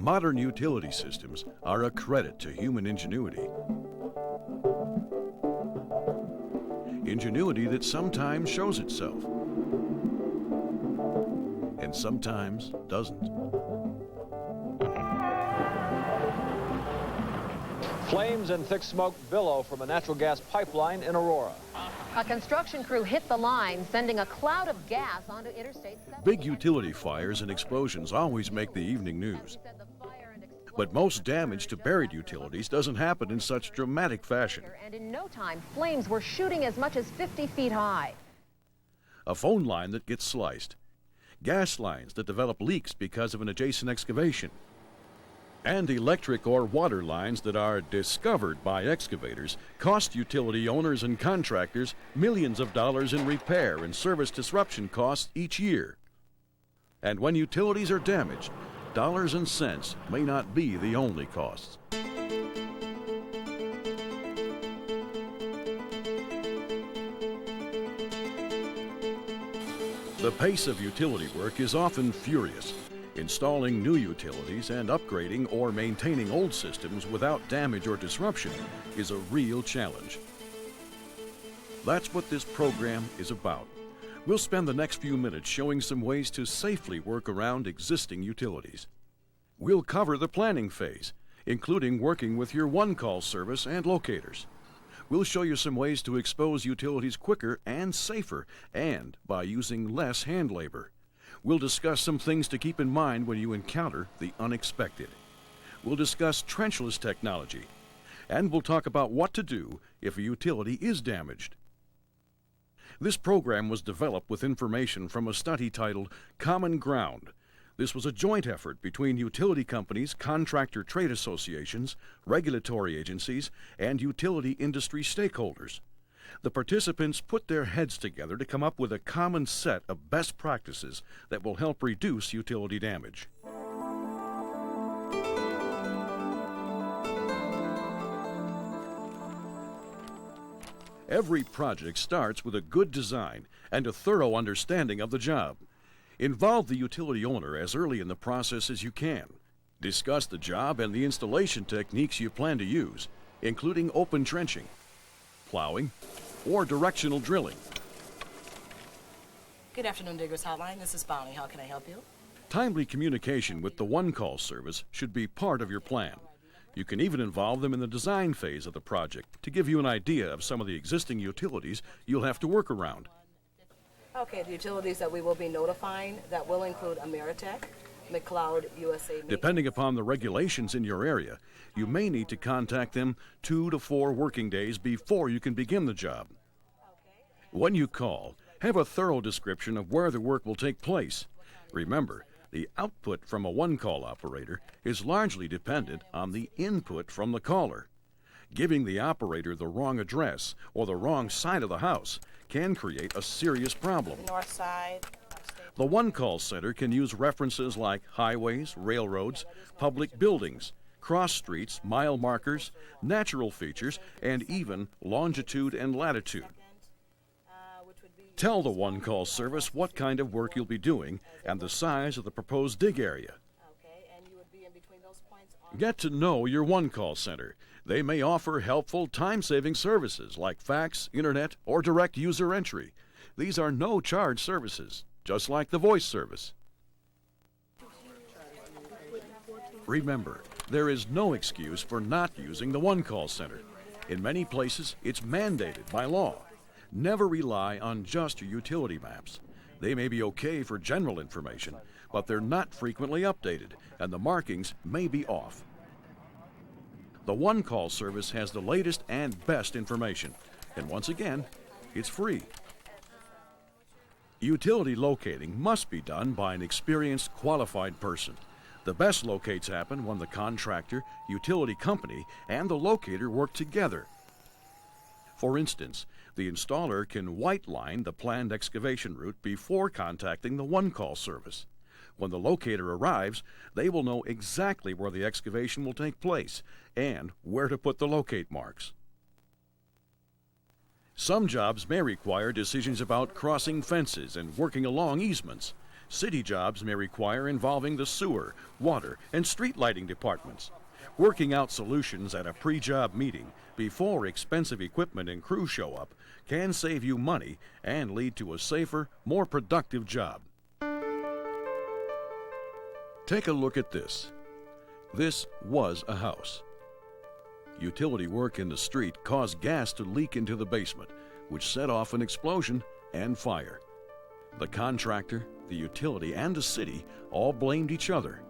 Modern utility systems are a credit to human ingenuity. Ingenuity that sometimes shows itself and sometimes doesn't. Flames and thick smoke billow from a natural gas pipeline in Aurora. A construction crew hit the line, sending a cloud of gas onto Interstate 7. Big utility fires and explosions always make the evening news. But most damage to buried utilities doesn't happen in such dramatic fashion. And in no time, flames were shooting as much as 50 feet high. A phone line that gets sliced, gas lines that develop leaks because of an adjacent excavation, and electric or water lines that are discovered by excavators cost utility owners and contractors millions of dollars in repair and service disruption costs each year. And when utilities are damaged, dollars and cents may not be the only costs. The pace of utility work is often furious. Installing new utilities and upgrading or maintaining old systems without damage or disruption is a real challenge. That's what this program is about. We'll spend the next few minutes showing some ways to safely work around existing utilities. We'll cover the planning phase, including working with your one-call service and locators. We'll show you some ways to expose utilities quicker and safer, and by using less hand labor. We'll discuss some things to keep in mind when you encounter the unexpected. We'll discuss trenchless technology, and we'll talk about what to do if a utility is damaged. This program was developed with information from a study titled Common Ground. This was a joint effort between utility companies, contractor trade associations, regulatory agencies, and utility industry stakeholders. The participants put their heads together to come up with a common set of best practices that will help reduce utility damage. Every project starts with a good design and a thorough understanding of the job. Involve the utility owner as early in the process as you can. Discuss the job and the installation techniques you plan to use, including open trenching, plowing, or directional drilling. Good afternoon, Diggers Hotline. This is Bonnie. How can I help you? Timely communication with the one-call service should be part of your plan. You can even involve them in the design phase of the project to give you an idea of some of the existing utilities you'll have to work around. Okay, the utilities that we will be notifying, that will include Ameritech, McLeod USA. Depending upon the regulations in your area, you may need to contact them 2 to 4 working days before you can begin the job. When you call, have a thorough description of where the work will take place. Remember, the output from a one-call operator is largely dependent on the input from the caller. Giving the operator the wrong address or the wrong side of the house can create a serious problem. North side. The one-call center can use references like highways, railroads, public buildings, cross streets, mile markers, natural features, and even longitude and latitude. Tell the one-call service what kind of work you'll be doing and the size of the proposed dig area. Get to know your one-call center. They may offer helpful time-saving services like fax, internet, or direct user entry. These are no-charge services, just like the voice service. Remember, there is no excuse for not using the one-call center. In many places, it's mandated by law. Never rely on just your utility maps. They may be okay for general information, but they're not frequently updated, and the markings may be off. The one-call service has the latest and best information, and once again, it's free. Utility locating must be done by an experienced, qualified person. The best locates happen when the contractor, utility company, and the locator work together. For instance, the installer can white line the planned excavation route before contacting the one-call service. When the locator arrives, they will know exactly where the excavation will take place and where to put the locate marks. Some jobs may require decisions about crossing fences and working along easements. City jobs may require involving the sewer, water, and street lighting departments. Working out solutions at a pre-job meeting before expensive equipment and crew show up can save you money and lead to a safer, more productive job. Take a look at this. This was a house. Utility work in the street caused gas to leak into the basement, which set off an explosion and fire. The contractor, the utility, and the city all blamed each other.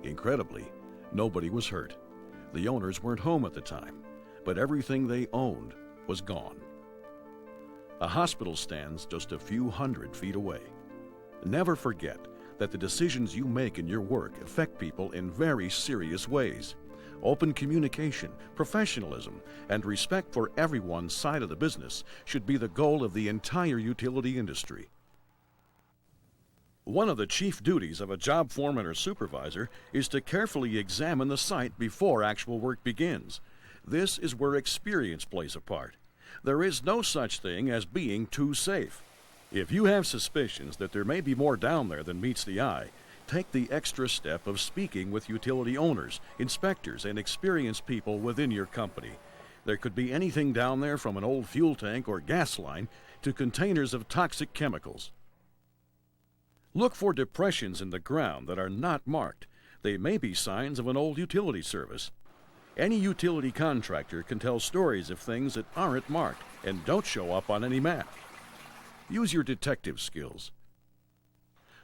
Incredibly, nobody was hurt. The owners weren't home at the time, but everything they owned was gone. A hospital stands just a few hundred feet away. Never forget that the decisions you make in your work affect people in very serious ways. Open communication, professionalism, and respect for everyone's side of the business should be the goal of the entire utility industry. One of the chief duties of a job foreman or supervisor is to carefully examine the site before actual work begins. This is where experience plays a part. There is no such thing as being too safe. If you have suspicions that there may be more down there than meets the eye, take the extra step of speaking with utility owners, inspectors, and experienced people within your company. There could be anything down there from an old fuel tank or gas line to containers of toxic chemicals. Look for depressions in the ground that are not marked. They may be signs of an old utility service. Any utility contractor can tell stories of things that aren't marked and don't show up on any map. Use your detective skills.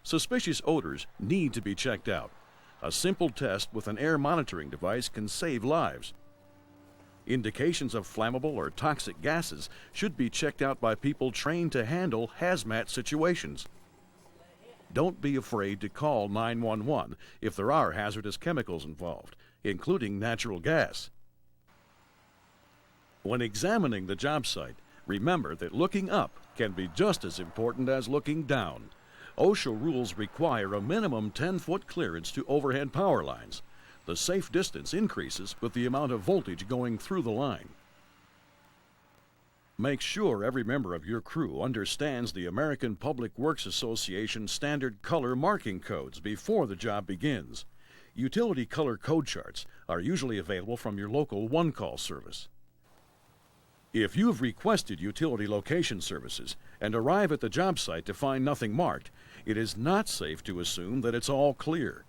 Suspicious odors need to be checked out. A simple test with an air monitoring device can save lives. Indications of flammable or toxic gases should be checked out by people trained to handle hazmat situations. Don't be afraid to call 911 if there are hazardous chemicals involved, including natural gas. When examining the job site, remember that looking up can be just as important as looking down. OSHA rules require a minimum 10-foot clearance to overhead power lines. The safe distance increases with the amount of voltage going through the line. Make sure every member of your crew understands the American Public Works Association standard color marking codes before the job begins. Utility color code charts are usually available from your local one-call service. If you've requested utility location services and arrive at the job site to find nothing marked, it is not safe to assume that it's all clear.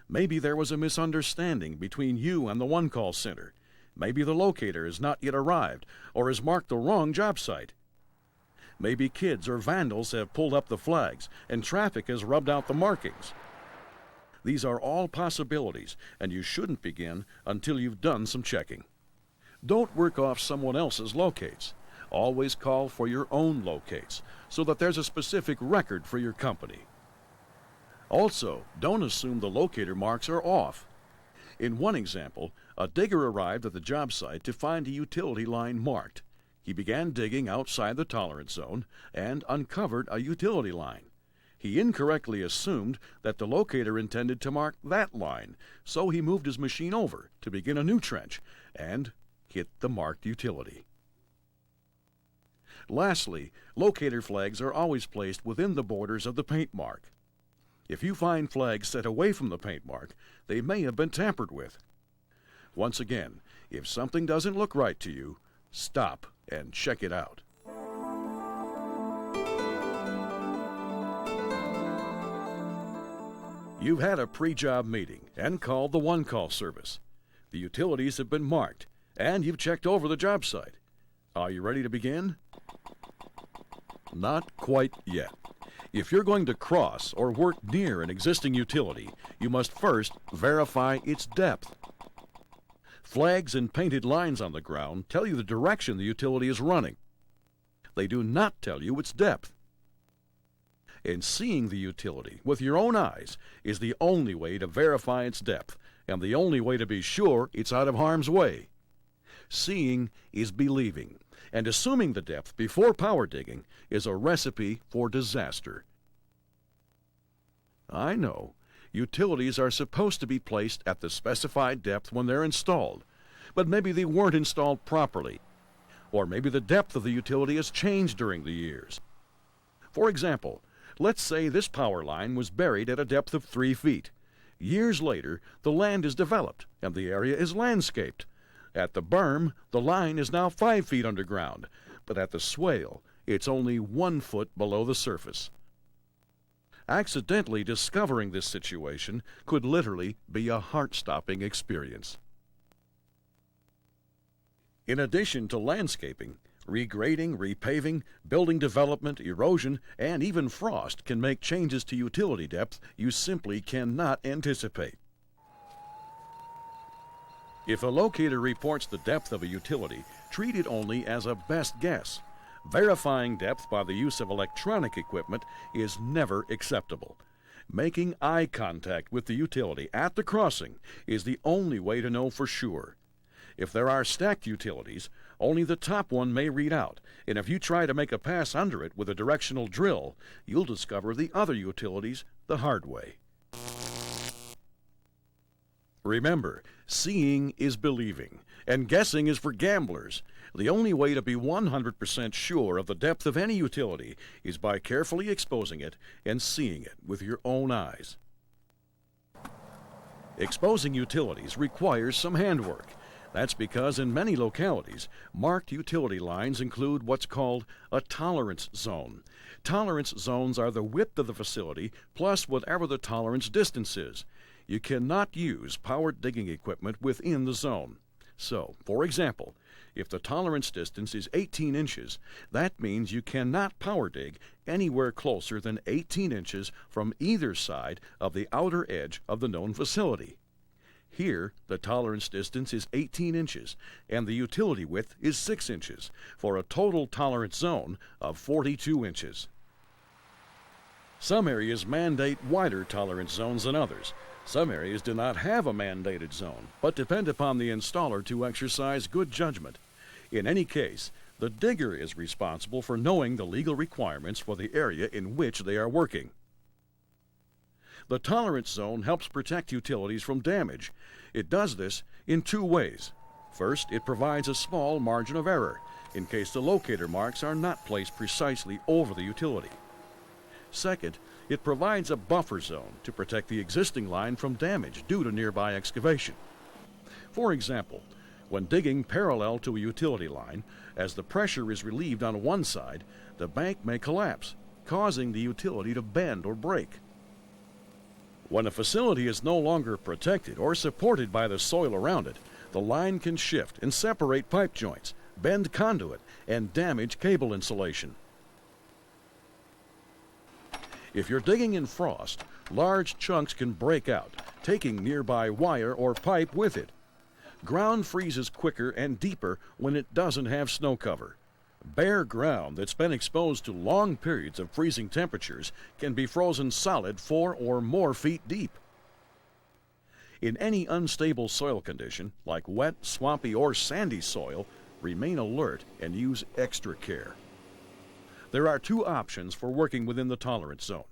Maybe there was a misunderstanding between you and the one-call center. Maybe the locator has not yet arrived or has marked the wrong job site. Maybe kids or vandals have pulled up the flags and traffic has rubbed out the markings. These are all possibilities, and you shouldn't begin until you've done some checking. Don't work off someone else's locates. Always call for your own locates so that there's a specific record for your company. Also, don't assume the locator marks are off. In one example, a digger arrived at the job site to find a utility line marked. He began digging outside the tolerance zone and uncovered a utility line. He incorrectly assumed that the locator intended to mark that line, so he moved his machine over to begin a new trench and hit the marked utility. Lastly, locator flags are always placed within the borders of the paint mark. If you find flags set away from the paint mark, they may have been tampered with. Once again, if something doesn't look right to you, stop and check it out. You've had a pre-job meeting and called the one-call service. The utilities have been marked, and you've checked over the job site. Are you ready to begin? Not quite yet. If you're going to cross or work near an existing utility, you must first verify its depth. Flags and painted lines on the ground tell you the direction the utility is running. They do not tell you its depth. And seeing the utility with your own eyes is the only way to verify its depth, and the only way to be sure it's out of harm's way. Seeing is believing, and assuming the depth before power digging is a recipe for disaster. I know, utilities are supposed to be placed at the specified depth when they're installed, but maybe they weren't installed properly, or maybe the depth of the utility has changed during the years. For example, Let's say this power line was buried at a depth of 3 feet. Years later, the land is developed and the area is landscaped. At the berm, the line is now 5 feet underground, but at the swale, it's only 1 foot below the surface. Accidentally discovering this situation could literally be a heart-stopping experience. In addition to landscaping, regrading, repaving, building development, erosion, and even frost can make changes to utility depth you simply cannot anticipate. If a locator reports the depth of a utility, treat it only as a best guess. Verifying depth by the use of electronic equipment is never acceptable. Making eye contact with the utility at the crossing is the only way to know for sure. If there are stacked utilities, only the top one may read out, and if you try to make a pass under it with a directional drill, you'll discover the other utilities the hard way. Remember, seeing is believing, and guessing is for gamblers. The only way to be 100% sure of the depth of any utility is by carefully exposing it and seeing it with your own eyes. Exposing utilities requires some handwork. That's because in many localities, marked utility lines include what's called a tolerance zone. Tolerance zones are the width of the facility plus whatever the tolerance distance is. You cannot use powered digging equipment within the zone. So, for example, if the tolerance distance is 18 inches, that means you cannot power dig anywhere closer than 18 inches from either side of the outer edge of the known facility. Here, the tolerance distance is 18 inches, and the utility width is 6 inches, for a total tolerance zone of 42 inches. Some areas mandate wider tolerance zones than others. Some areas do not have a mandated zone, but depend upon the installer to exercise good judgment. In any case, the digger is responsible for knowing the legal requirements for the area in which they are working. The tolerance zone helps protect utilities from damage. It does this in 2 ways. First, it provides a small margin of error in case the locator marks are not placed precisely over the utility. Second, it provides a buffer zone to protect the existing line from damage due to nearby excavation. For example, when digging parallel to a utility line, as the pressure is relieved on one side, the bank may collapse, causing the utility to bend or break. When a facility is no longer protected or supported by the soil around it, the line can shift and separate pipe joints, bend conduit, and damage cable insulation. If you're digging in frost, large chunks can break out, taking nearby wire or pipe with it. Ground freezes quicker and deeper when it doesn't have snow cover. Bare ground that's been exposed to long periods of freezing temperatures can be frozen solid 4 or more feet deep. In any unstable soil condition, like wet, swampy, or sandy soil, remain alert and use extra care. There are 2 options for working within the tolerance zone: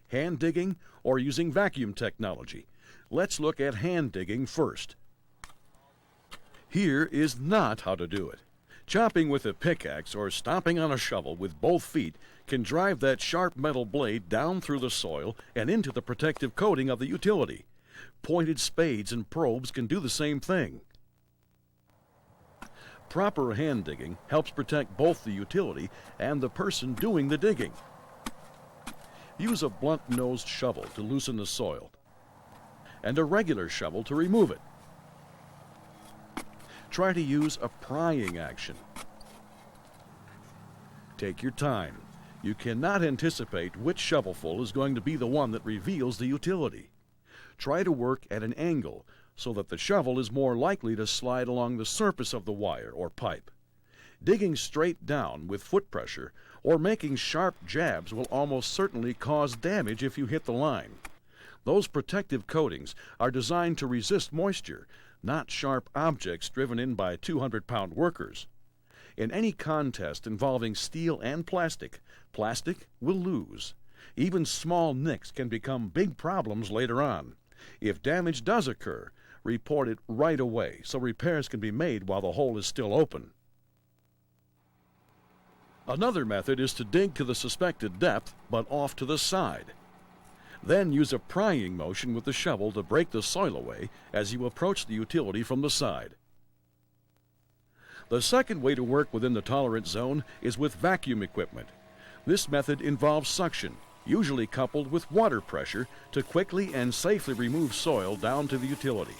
hand digging or using vacuum technology. Let's look at hand digging first. Here is not how to do it. Chopping with a pickaxe or stomping on a shovel with both feet can drive that sharp metal blade down through the soil and into the protective coating of the utility. Pointed spades and probes can do the same thing. Proper hand digging helps protect both the utility and the person doing the digging. Use a blunt-nosed shovel to loosen the soil, and a regular shovel to remove it. Try to use a prying action. Take your time. You cannot anticipate which shovelful is going to be the one that reveals the utility. Try to work at an angle so that the shovel is more likely to slide along the surface of the wire or pipe. Digging straight down with foot pressure or making sharp jabs will almost certainly cause damage if you hit the line. Those protective coatings are designed to resist moisture, not sharp objects driven in by 200-pound workers. In any contest involving steel and plastic, plastic will lose. Even small nicks can become big problems later on. If damage does occur, report it right away so repairs can be made while the hole is still open. Another method is to dig to the suspected depth, but off to the side. Then use a prying motion with the shovel to break the soil away as you approach the utility from the side. The second way to work within the tolerance zone is with vacuum equipment. This method involves suction, usually coupled with water pressure, to quickly and safely remove soil down to the utility.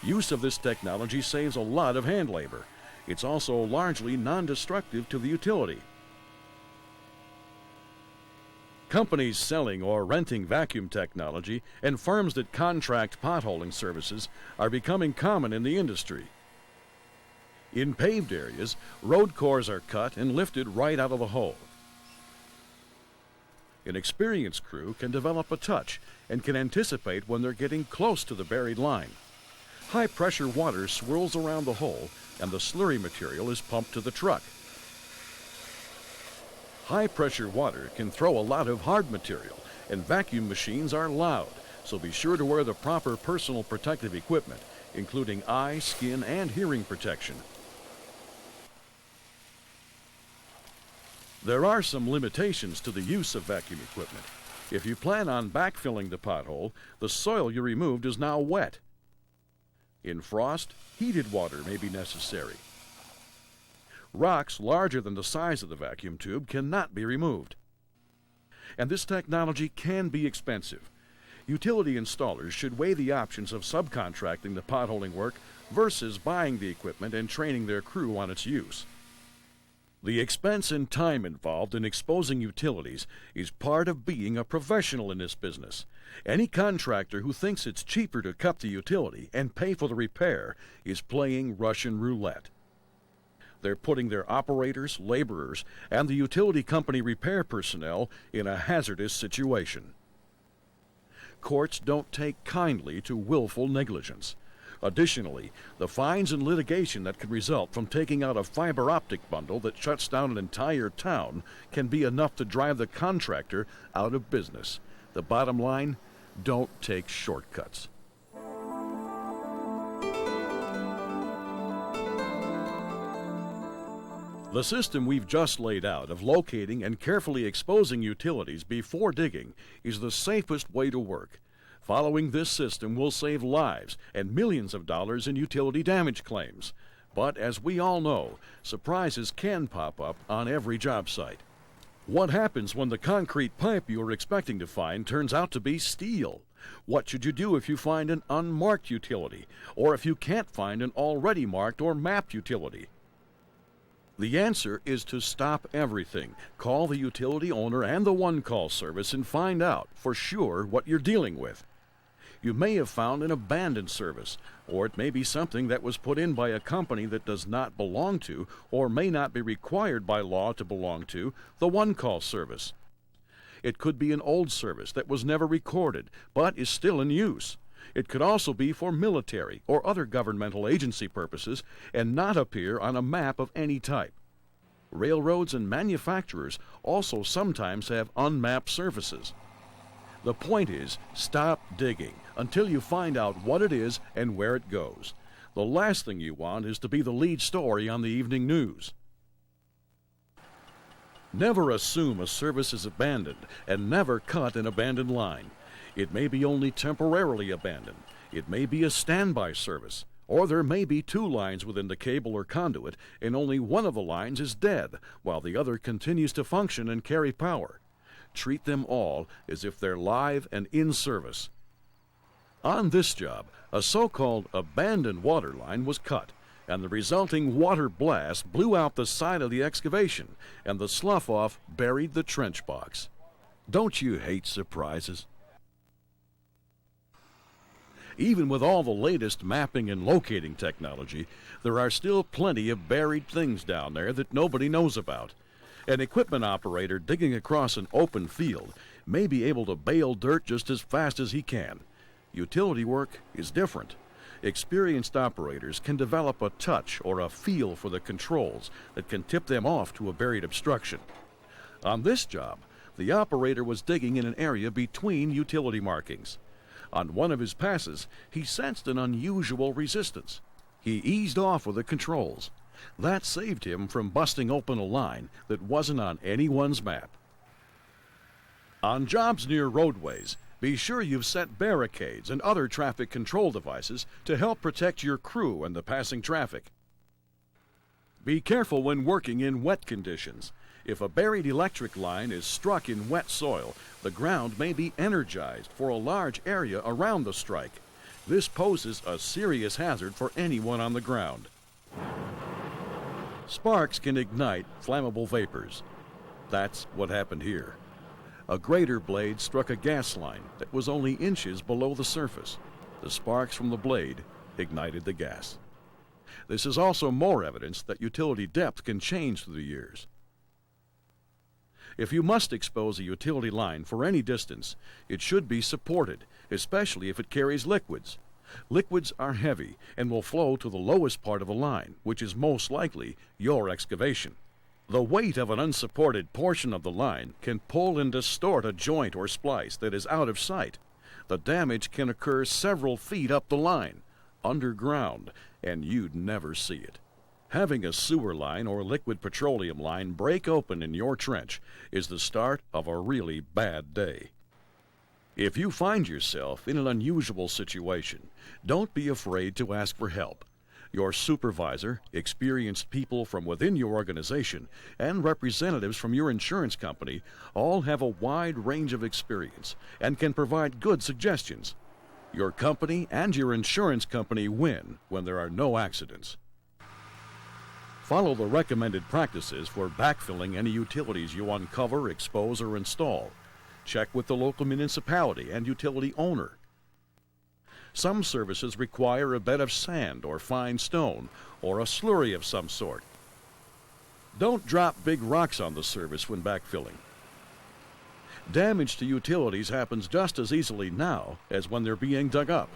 Use of this technology saves a lot of hand labor. It's also largely non-destructive to the utility. Companies selling or renting vacuum technology and firms that contract potholing services are becoming common in the industry. In paved areas, road cores are cut and lifted right out of the hole. An experienced crew can develop a touch and can anticipate when they're getting close to the buried line. High-pressure water swirls around the hole and the slurry material is pumped to the truck. High-pressure water can throw a lot of hard material, and vacuum machines are loud, so be sure to wear the proper personal protective equipment, including eye, skin, and hearing protection. There are some limitations to the use of vacuum equipment. If you plan on backfilling the pothole, the soil you removed is now wet. In frost, heated water may be necessary. Rocks larger than the size of the vacuum tube cannot be removed. And this technology can be expensive. Utility installers should weigh the options of subcontracting the potholing work versus buying the equipment and training their crew on its use. The expense and time involved in exposing utilities is part of being a professional in this business. Any contractor who thinks it's cheaper to cut the utility and pay for the repair is playing Russian roulette. They're putting their operators, laborers, and the utility company repair personnel in a hazardous situation. Courts don't take kindly to willful negligence. Additionally, the fines and litigation that can result from taking out a fiber optic bundle that shuts down an entire town can be enough to drive the contractor out of business. The bottom line, don't take shortcuts. The system we've just laid out of locating and carefully exposing utilities before digging is the safest way to work. Following this system will save lives and millions of dollars in utility damage claims. But as we all know, surprises can pop up on every job site. What happens when the concrete pipe you were expecting to find turns out to be steel? What should you do if you find an unmarked utility, or if you can't find an already marked or mapped utility? The answer is to stop everything. Call the utility owner and the one-call service and find out for sure what you're dealing with. You may have found an abandoned service, or it may be something that was put in by a company that does not belong to, or may not be required by law to belong to, the one-call service. It could be an old service that was never recorded, but is still in use. It could also be for military or other governmental agency purposes and not appear on a map of any type. Railroads and manufacturers also sometimes have unmapped surfaces. The point is, stop digging until you find out what it is and where it goes. The last thing you want is to be the lead story on the evening news. Never assume a service is abandoned, and never cut an abandoned line. It may be only temporarily abandoned. It may be a standby service, or there may be two lines within the cable or conduit, and only one of the lines is dead, while the other continues to function and carry power. Treat them all as if they're live and in service. On this job, a so-called abandoned water line was cut, and the resulting water blast blew out the side of the excavation, and the slough-off buried the trench box. Don't you hate surprises? Even with all the latest mapping and locating technology, there are still plenty of buried things down there that nobody knows about. An equipment operator digging across an open field may be able to bale dirt just as fast as he can. Utility work is different. Experienced operators can develop a touch or a feel for the controls that can tip them off to a buried obstruction. On this job, the operator was digging in an area between utility markings. On one of his passes, he sensed an unusual resistance. He eased off with the controls. That saved him from busting open a line that wasn't on anyone's map. On jobs near roadways, be sure you've set barricades and other traffic control devices to help protect your crew and the passing traffic. Be careful when working in wet conditions. If a buried electric line is struck in wet soil, the ground may be energized for a large area around the strike. This poses a serious hazard for anyone on the ground. Sparks can ignite flammable vapors. That's what happened here. A grader blade struck a gas line that was only inches below the surface. The sparks from the blade ignited the gas. This is also more evidence that utility depth can change through the years. If you must expose a utility line for any distance, it should be supported, especially if it carries liquids. Liquids are heavy and will flow to the lowest part of a line, which is most likely your excavation. The weight of an unsupported portion of the line can pull and distort a joint or splice that is out of sight. The damage can occur several feet up the line, underground, and you'd never see it. Having a sewer line or liquid petroleum line break open in your trench is the start of a really bad day. If you find yourself in an unusual situation, don't be afraid to ask for help. Your supervisor, experienced people from within your organization, and representatives from your insurance company all have a wide range of experience and can provide good suggestions. Your company and your insurance company win when there are no accidents. Follow the recommended practices for backfilling any utilities you uncover, expose, or install. Check with the local municipality and utility owner. Some services require a bed of sand or fine stone, or a slurry of some sort. Don't drop big rocks on the service when backfilling. Damage to utilities happens just as easily now as when they're being dug up.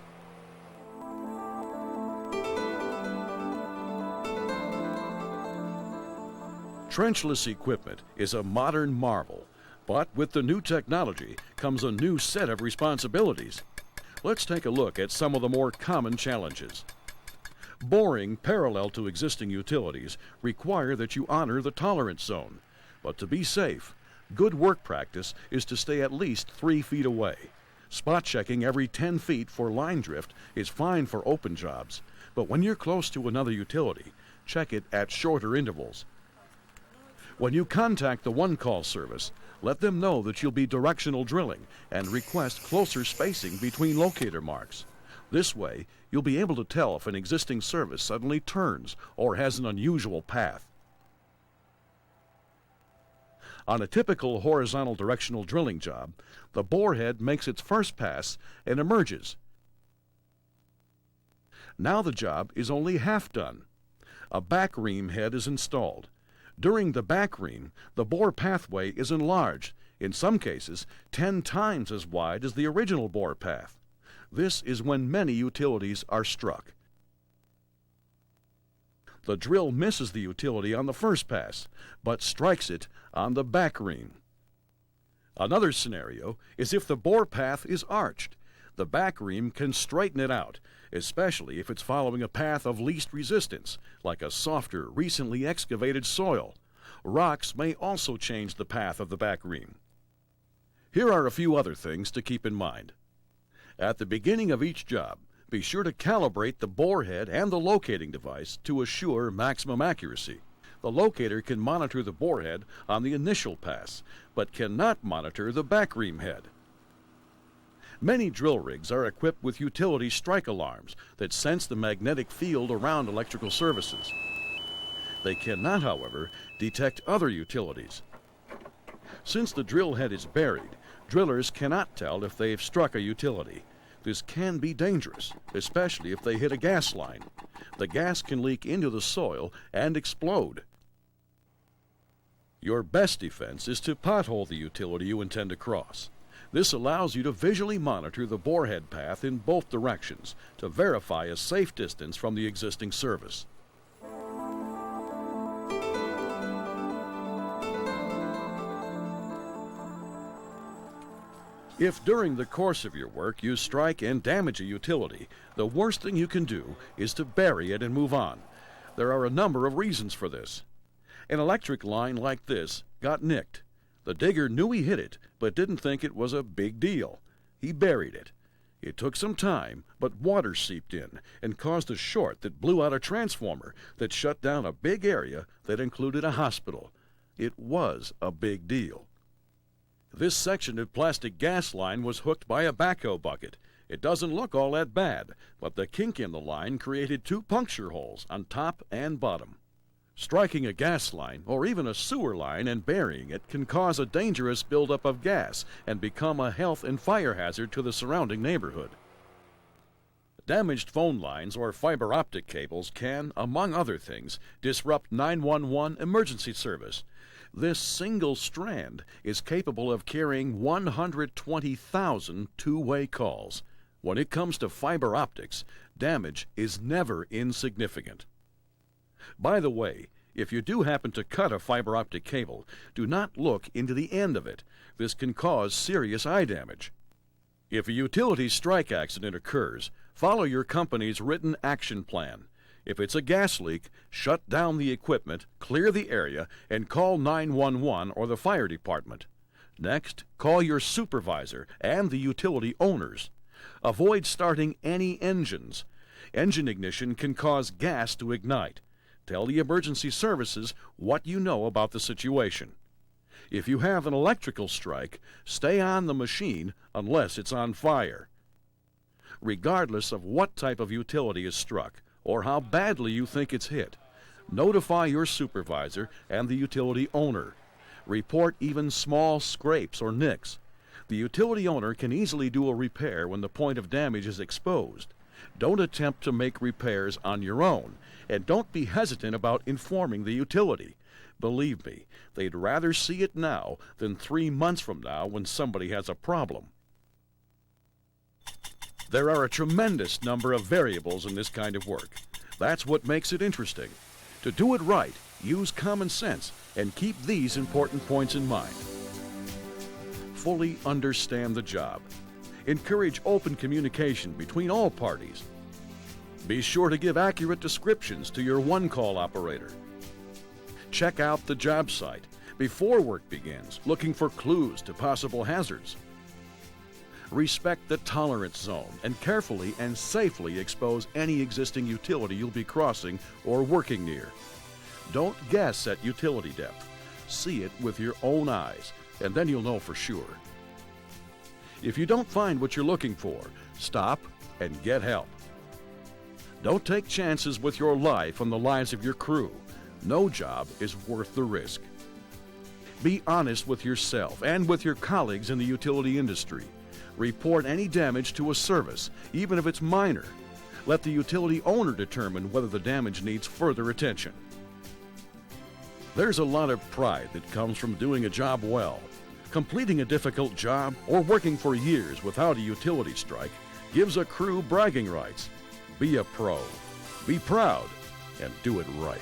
Trenchless equipment is a modern marvel, but with the new technology comes a new set of responsibilities. Let's take a look at some of the more common challenges. Boring parallel to existing utilities require that you honor the tolerance zone, but to be safe, good work practice is to stay at least 3 feet away. Spot checking every 10 feet for line drift is fine for open jobs, but when you're close to another utility, check it at shorter intervals. When you contact the one-call service, let them know that you'll be directional drilling and request closer spacing between locator marks. This way, you'll be able to tell if an existing service suddenly turns or has an unusual path. On a typical horizontal directional drilling job, the bore head makes its first pass and emerges. Now the job is only half done. A back ream head is installed. During the back ream, the bore pathway is enlarged, in some cases 10 times as wide as the original bore path. This is when many utilities are struck. The drill misses the utility on the first pass, but strikes it on the back ream. Another scenario is if the bore path is arched. The back ream can straighten it out, especially if it's following a path of least resistance, like a softer, recently excavated soil. Rocks may also change the path of the back ream. Here are a few other things to keep in mind. At the beginning of each job, be sure to calibrate the bore head and the locating device to assure maximum accuracy. The locator can monitor the bore head on the initial pass, but cannot monitor the back ream head. Many drill rigs are equipped with utility strike alarms that sense the magnetic field around electrical services. They cannot, however, detect other utilities. Since the drill head is buried, drillers cannot tell if they've struck a utility. This can be dangerous, especially if they hit a gas line. The gas can leak into the soil and explode. Your best defense is to pothole the utility you intend to cross. This allows you to visually monitor the borehead path in both directions to verify a safe distance from the existing service. If during the course of your work you strike and damage a utility, the worst thing you can do is to bury it and move on. There are a number of reasons for this. An electric line like this got nicked. The digger knew he hit it, but didn't think it was a big deal. He buried it. It took some time, but water seeped in and caused a short that blew out a transformer that shut down a big area that included a hospital. It was a big deal. This section of plastic gas line was hooked by a backhoe bucket. It doesn't look all that bad, but the kink in the line created 2 puncture holes on top and bottom. Striking a gas line or even a sewer line and burying it can cause a dangerous buildup of gas and become a health and fire hazard to the surrounding neighborhood. Damaged phone lines or fiber optic cables can, among other things, disrupt 911 emergency service. This single strand is capable of carrying 120,000 two-way calls. When it comes to fiber optics, damage is never insignificant. By the way, if you do happen to cut a fiber optic cable, do not look into the end of it. This can cause serious eye damage. If a utility strike accident occurs, follow your company's written action plan. If it's a gas leak, shut down the equipment, clear the area, and call 911 or the fire department. Next, call your supervisor and the utility owners. Avoid starting any engines. Engine ignition can cause gas to ignite. Tell the emergency services what you know about the situation. If you have an electrical strike, stay on the machine unless it's on fire. Regardless of what type of utility is struck or how badly you think it's hit, notify your supervisor and the utility owner. Report even small scrapes or nicks. The utility owner can easily do a repair when the point of damage is exposed. Don't attempt to make repairs on your own, and don't be hesitant about informing the utility. Believe me, they'd rather see it now than 3 months from now when somebody has a problem. There are a tremendous number of variables in this kind of work. That's what makes it interesting. To do it right, use common sense and keep these important points in mind. Fully understand the job. Encourage open communication between all parties. Be sure to give accurate descriptions to your one-call operator. Check out the job site before work begins, looking for clues to possible hazards. Respect the tolerance zone and carefully and safely expose any existing utility you'll be crossing or working near. Don't guess at utility depth. See it with your own eyes, and then you'll know for sure. If you don't find what you're looking for, stop and get help. Don't take chances with your life and the lives of your crew. No job is worth the risk. Be honest with yourself and with your colleagues in the utility industry. Report any damage to a service, even if it's minor. Let the utility owner determine whether the damage needs further attention. There's a lot of pride that comes from doing a job well. Completing a difficult job or working for years without a utility strike gives a crew bragging rights. Be a pro. Be proud and do it right.